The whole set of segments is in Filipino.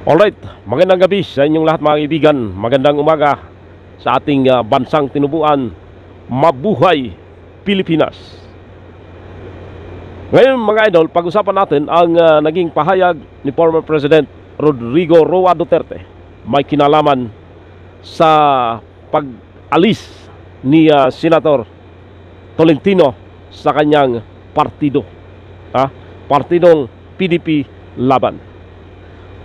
Alright, magandang gabi sa inyong lahat mga kaibigan. Magandang umaga sa ating bansang tinubuan. Mabuhay Pilipinas. Ngayon mga idol, pag-usapan natin ang naging pahayag ni former President Rodrigo Roa Duterte. May kinalaman sa pag-alis ni Senator Tolentino sa kanyang partido, partidong PDP Laban.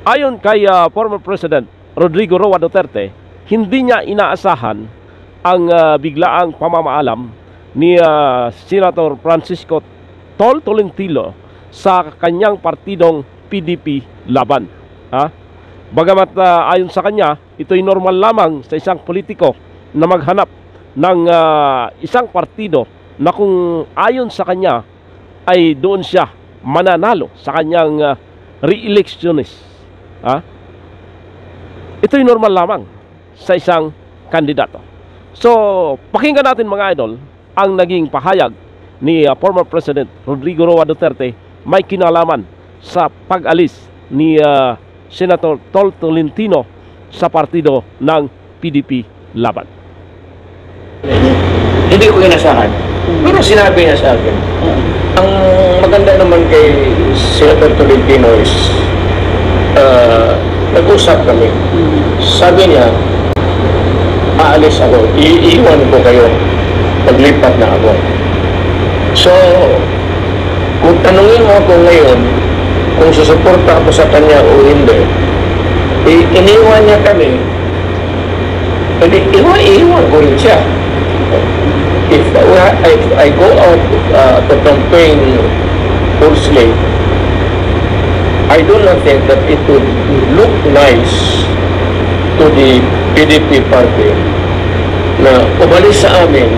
Ayon kay former President Rodrigo Roa Duterte, hindi niya inaasahan ang biglaang pamamaalam ni Senator Francisco Tolentino sa kanyang partidong PDP Laban. Bagamat ayon sa kanya, ito'y normal lamang sa isang politiko na maghanap ng isang partido na kung ayon sa kanya ay doon siya mananalo sa kanyang re-electionist. Ito'y normal lamang sa isang kandidato. So, pakinggan natin mga idol ang naging pahayag ni former President Rodrigo Roa Duterte may kinalaman sa pag-alis ni Senator Tolentino sa partido ng PDP Laban. Hindi ko inasahan, pero sinabi niya sa akin. Ang maganda naman kay Senator Tolentino is nag-usap kami. Sabi niya, aalis ako, iiwan ko kayo, paglipat na ako. So, kung tanungin mo ako ngayon kung susuporta ako sa kanya o hindi, iniwan niya kami, iiwan ko rin siya. If I go out to campaign forcefully, I do not think that it would look nice to the PDP party na umalis sa amin.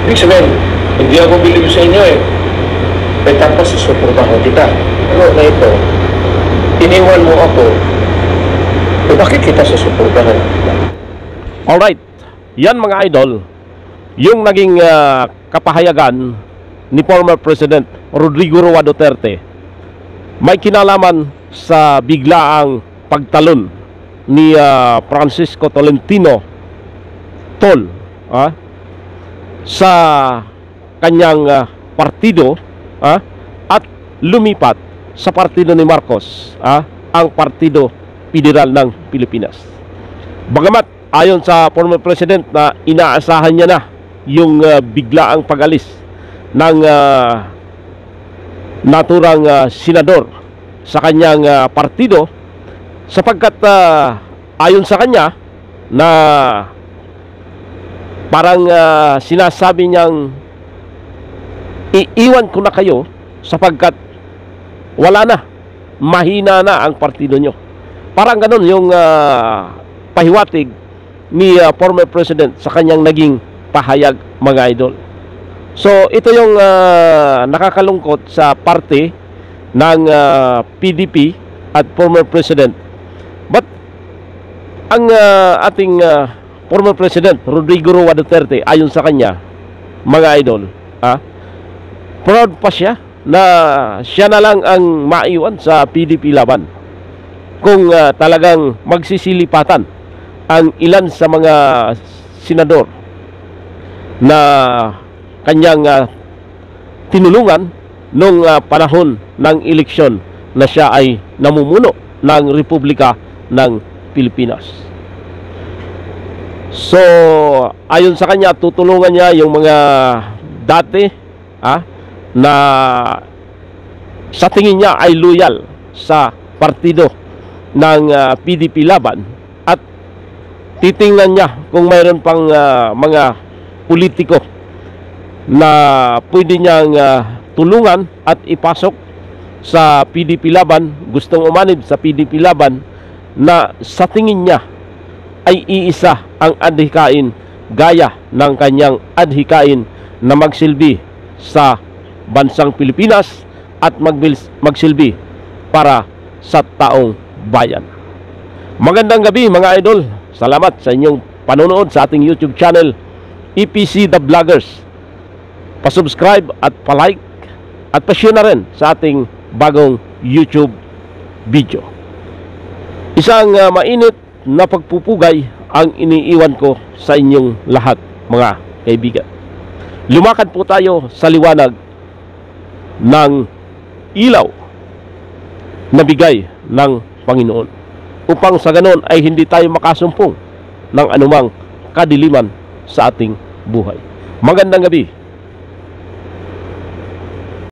Ibig sabihin, hindi ako bilib sa inyo tapos susuportahan kita. Pero na ito, iniwan mo ako, bakit kita susuportahan? Alright, yan mga idol, yung naging kapahayagan ni former President Rodrigo Roa Duterte may kinalaman sa biglaang pagtalon ni Francisco Tolentino sa kanyang partido at lumipat sa partido ni Marcos, ang Partido Federal ng Pilipinas. Bagamat ayon sa former president na inaasahan niya na yung biglaang pag-alis ng naturang senador sa kanyang partido, sapagkat ayon sa kanya na parang sinasabi niyang iiwan ko na kayo sapagkat wala na, mahina na ang partido nyo. Parang ganun yung pahiwatig ni former president sa kanyang naging pahayag mga idol. So ito yung nakakalungkot sa parte ng PDP at former president. But ang ating former president Rodrigo Roa Duterte, ayon sa kanya mga idol, proud pa siya na siya na lang ang maiwan sa PDP Laban kung talagang magsisilipatan ang ilan sa mga senador na kanyang tinulungan nung panahon ng eleksyon na siya ay namumuno ng Republika ng Pilipinas. So ayon sa kanya, tutulungan niya yung mga dati na sa tingin niya ay loyal sa partido ng PDP Laban, at titingnan niya kung mayroon pang mga politiko na pwede niyang tulungan at ipasok sa PDP Laban, gustong umanib sa PDP Laban, na sa tingin niya ay iisa ang adhikain gaya ng kanyang adhikain na magsilbi sa bansang Pilipinas at magsilbi para sa taong bayan. Magandang gabi mga idol. Salamat sa inyong panonood sa ating YouTube channel, EPC The Vloggers. Pa-subscribe at pa-like at pa-share na rin sa ating bagong YouTube video. Isang mainit na pagpupugay ang iniiwan ko sa inyong lahat, mga kaibigan. Lumakad po tayo sa liwanag ng ilaw na bigay ng Panginoon, upang sa ganon ay hindi tayo makasumpong ng anumang kadiliman sa ating buhay. Magandang gabi.